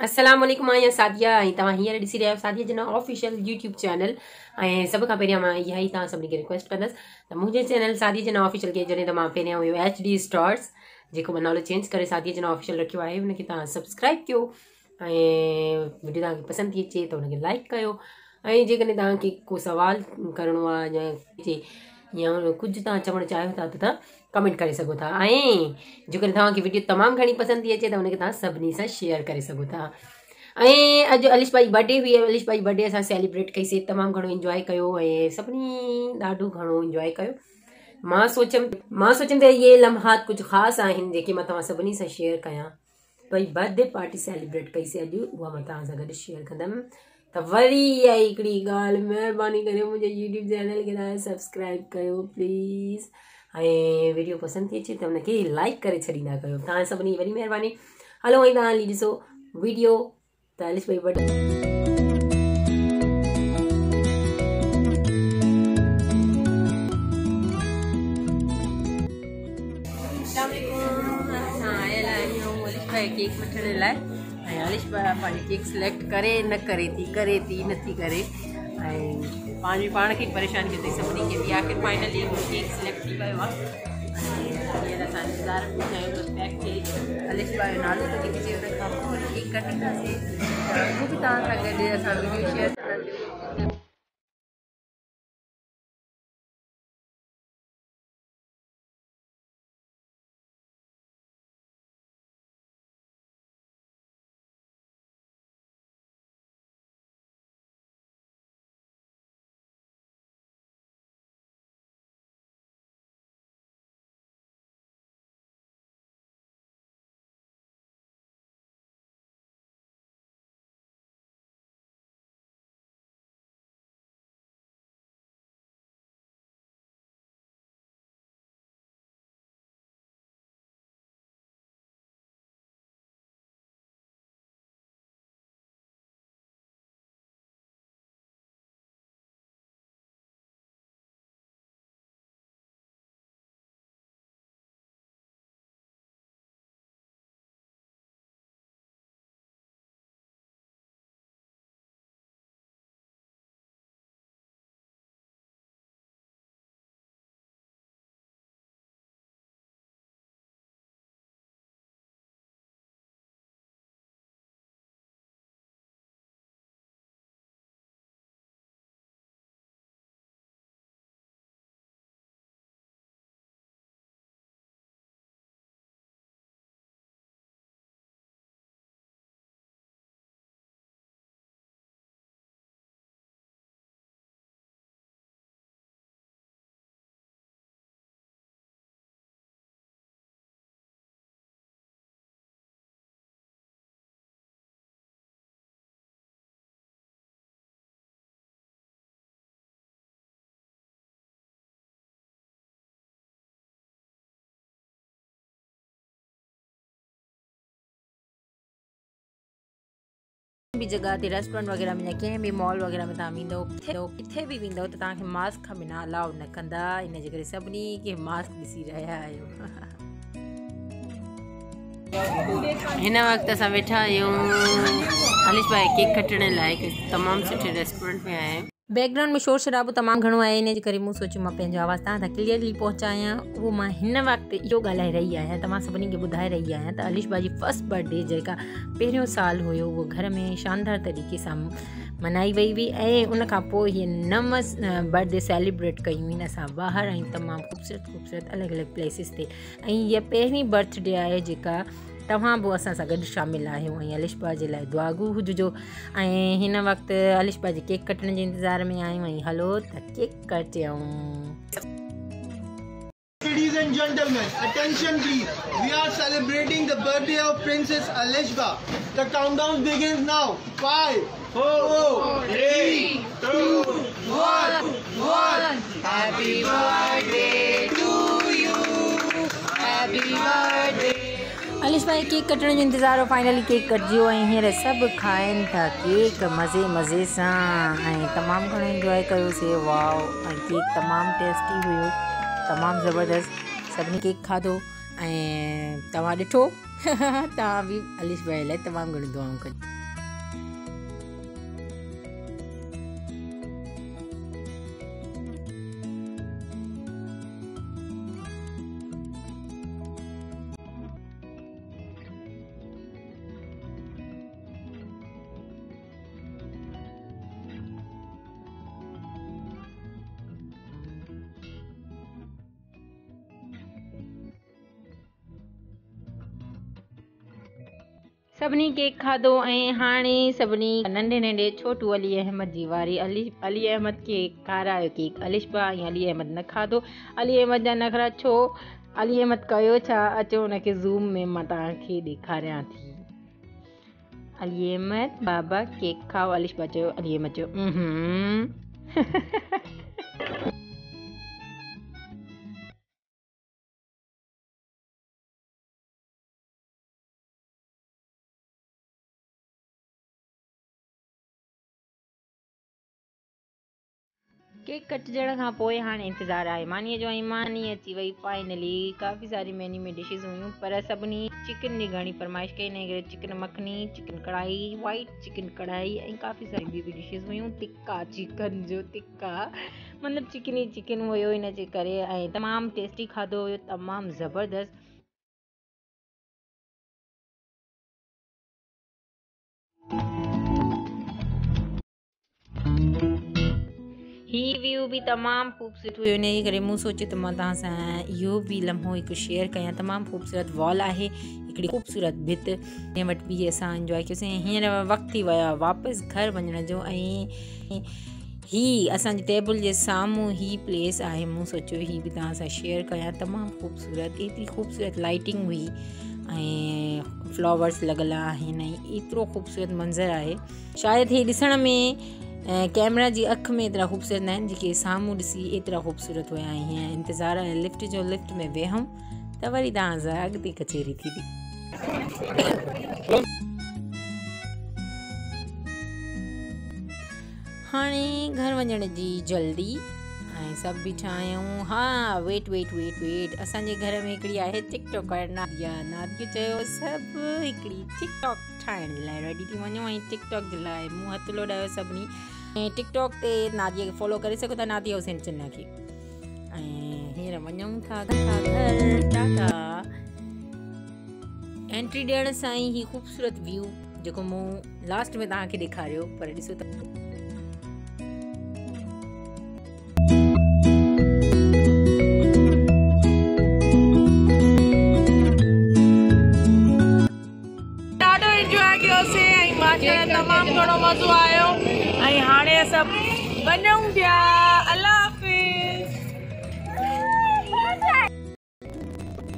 अस्सलाम वालेकुम। आहियां सादिया ऐं तव्हां हींअर ॾिसी रहिया आहियो सादिया जना ऑफिशियल यूट्यूब चैनल। ऐं सभ खां पहिरियां मां इहा ई तव्हां सभिनी खे रिक्वेस्ट कंदसि त मुंहिंजे चैनल सादिया जना ऑफिशियल खे जॾहिं त मां पहिरियां हुयो HD स्टार्स, जेको मां नालो चेंज करे सादिया जना ऑफिशियल रखियो आहे, हुनखे तव्हां सब्सक्राइब कयो ऐं वीडियो तव्हांखे पसंदि थी अचे त हुनखे लाइक कयो। ऐं जेकॾहिं तव्हांखे को सवाल करिणो आहे या कुझु तव्हां चवणु चाहियो था त तव्हां कमेंट करे सघो था। ऐं जेकॾहिं तव्हांखे वीडियो तमामु घणी पसंदि थी अचे त हुनखे तव्हां सभिनी सां शेयर करे सघो था। ऐं अॼु अलिश भाई बर्थडे हुई। अलिश भाई बर्थडे असां सेलिब्रेट कईसीं, तमामु घणो इंजॉय कयो ऐं सभिनी ॾाढो घणो इंजॉय कयो। मां सोचियमि त इहे लम्हात कुझु ख़ासि आहिनि जेके मां तव्हां सभिनी सां शेयर कयां। भई बर्थडे पार्टी सेलिब्रेट कईसीं अॼु, उहा मां तव्हां सां गॾु शेयर कंदमि। त वरी इहा हिकिड़ी ॻाल्हि, महिरबानी करे मुंहिंजे यूट्यूब चैनल खे तव्हां सब्सक्राइब कयो प्लीज़। ऐं वीडियो पसंदि थी अचे त हुनखे लाइक करे छॾींदा कयो, तव्हां सभिनी वरी महिरबानी। हलो ऐं तव्हां हली ॾिसो वीडियो त अलिश भाई बर्थडे। केक वठण लाइ ऐं अलिश पंहिंजी केक सिलेक्ट करे न करे थी नथी करे ऐं पाण खे परेशान कयो अथई सभिनी खे बि। आख़िर फाइनली केक सिलेक्ट थी वियो आहे। हींअर असां इंतज़ार बि कयूं त पैक थिए। अलिश जो नालो त लिखिजे, हुन खां पोइ वरी केक कटींदासीं। उहो बि तव्हां सां गॾु असां वीडियो शेयर कंदासीं। भी जगह ते रेस्टोरेंट वगैरह में या कंहिं भी मॉल वगैरह में तव्हां वेंदव, किथे भी वेंदव त तव्हांखे मास्क खां बिना अलाउ न कंदा। इन जे करे सभिनी खे मास्क ॾिसी रहिया आहियो। हिन वक़्तु असां वेठा आहियूं अलिश भाई केक कटण लाइ तमामु सुठे रेस्टोरेंट में आहियूं। बैकग्राउंड में शोर शराबो तमामु घणो आहे, इन जे करे मूं सोचियो मां पंहिंजो आवाज़ तव्हां ताईं क्लियरली पहुचायां। उहो मां हिन वक़्तु इहो ॻाल्हाए रही आहियां, तव्हां सभिनी खे ॿुधाए रही आहियां त अलिश भाई जी फर्स्ट बर्थडे जेका पहिरियों साल हुयो उहो घर में शानदार तरीक़े सां मनाई वई हुई। ऐं उन खां पोइ हीअ नव बर्थडे सेलिब्रेट कयूं आहिनि असां ॿाहिरि ऐं तमामु ख़ूबसूरत अलॻि अलॻि प्लेसिस ते। ऐं हीअ पहिरीं बर्थडे आहे जेका तव्हां बि असां सां गॾु शामिल आहियो। ऐं अलिश भाई जे लाइ दुआगू हुजिजो। ऐं हिन वक़्तु अलिश भाई जे केक कटण जे इंतज़ार में आहियूं ऐं हलो त cake कटियूं। Ladies and gentlemen, attention please. We are celebrating the birthday of Princess Alishba. The countdown begins now. 5, 4, 3, 2, 1. Happy birthday to you. Happy birthday. अलिश भाई केक कटण जो इंतज़ार हो, फाइनली केक कटिजियो ऐं हींअर सभु खाइनि था केक मज़े सां ऐं तमामु घणो इंजॉय कयोसीं। वाओ, ऐं केक तमामु टेस्टी हुयो, तमामु ज़बरदस्त। सभिनी केक खाधो ऐं तव्हां ॾिठो तव्हां बि अलिश भाई लाइ तमामु घणी दुआऊं कजो। सभिनी केक खाधो ऐं हाणे सभिनी नंढे नंढे छोटू अली अहमद जी वारी। अली अहमद खे खारायो केक अलिशबा ऐं अली अहमद न खाधो। अली अहमद जा नखरा छो? अली अहमद कयो छा? अचो हुनखे ज़ूम में मां तव्हांखे ॾेखारियां थी। अली अहमद बाबा केक खाओ। अलिशबा चयो। अली अहमद चयो केक कटजण खां पोइ हाणे इंतज़ारु आहे मानीअ जो ऐं मानी अची वई फाइनली। काफ़ी सारी मेन्यू में डिशेस हुयूं पर सभिनी चिकन जी घणी फरमाइश कई। हिन करे चिकन मखनी, चिकन कढ़ाई, वाइट चिकन कढ़ाई ऐं काफ़ी सारी ॿियूं बि डिशेस हुयूं। टिक्का चिकन जो टिक्का मतिलबु चिकन ई चिकन हुयो हिन जे करे ऐं तमामु टेस्टी खाधो हुयो, तमामु ज़बरदस्त। ही व्यू भी तमाम खूबसूरत हुयो। इन करे मूं सोचियो त मां तव्हां सां इहो बि लम्हो हिकु शेयर कयां। तमामु ख़ूबसूरत वॉल आहे, हिकिड़ी ख़ूबसूरत भित, जंहिं वटि बि असां इंजॉय कयोसीं। हींअर वक़्तु थी वियो आहे वापसि घर वञण जो ऐं ही असांजी टेबल जे साम्हूं ही प्लेस आहे। मूं सोचियो ही बि तव्हां सां शेयर कयां। तमामु ख़ूबसूरत, एतिरी ख़ूबसूरत लाइटिंग हुई ऐं फ्लावर्स लॻल आहिनि ऐं एतिरो ख़ूबसूरत मंज़रु आहे। शायदि ही ॾिसण में कैमरा जी अख में एतिरा ख़ूबसूरत न आहिनि, जेके साम्हूं ॾिसी एतिरा ख़ूबसूरत हुया। हीअं इंतज़ारु आहे लिफ्ट जो, लिफ्ट में वेहूं त वरी तव्हां सां अॻिते कचेरी थींदी। हाणे घर वञण जी जल्दी ऐं सभु बीठा आहियूं। हा वेट असांजे घर में हिकिड़ी आहे टिकटॉकर नादिया चयो सभु हिकिड़ी टिकटॉक ठाहिण जे लाइ रेडी थी वञो ऐं टिकटॉक जे लाइ मूं हथु लोॾायो सभिनी। ऐं टिकटॉक ते नादिया खे फॉलो करे सघो था, नादिया हुसैन चिन्ना खे। ऐं हींअर वञूं था घर। टाटा। एंट्री ॾियण सां ई ही ख़ूबसूरत व्यू जेको मूं लास्ट में तव्हांखे ॾेखारियो, पर ॾिसो त तमामु घणो मज़ो आयो ऐं हाणे असां वञूं पिया। अल्लाह हाफ़िज़।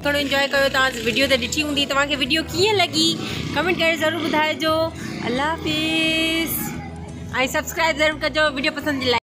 थोरो इंजॉय कयो। तव्हां वीडियो त ॾिठी हूंदी, तव्हांखे वीडियो कीअं लॻी कमेंट करे ज़रूरु ॿुधाइजो। अल्लाह हाफ़िज़ ऐं सब्सक्राइब ज़रूरु कजो वीडियो पसंदि जे लाइ।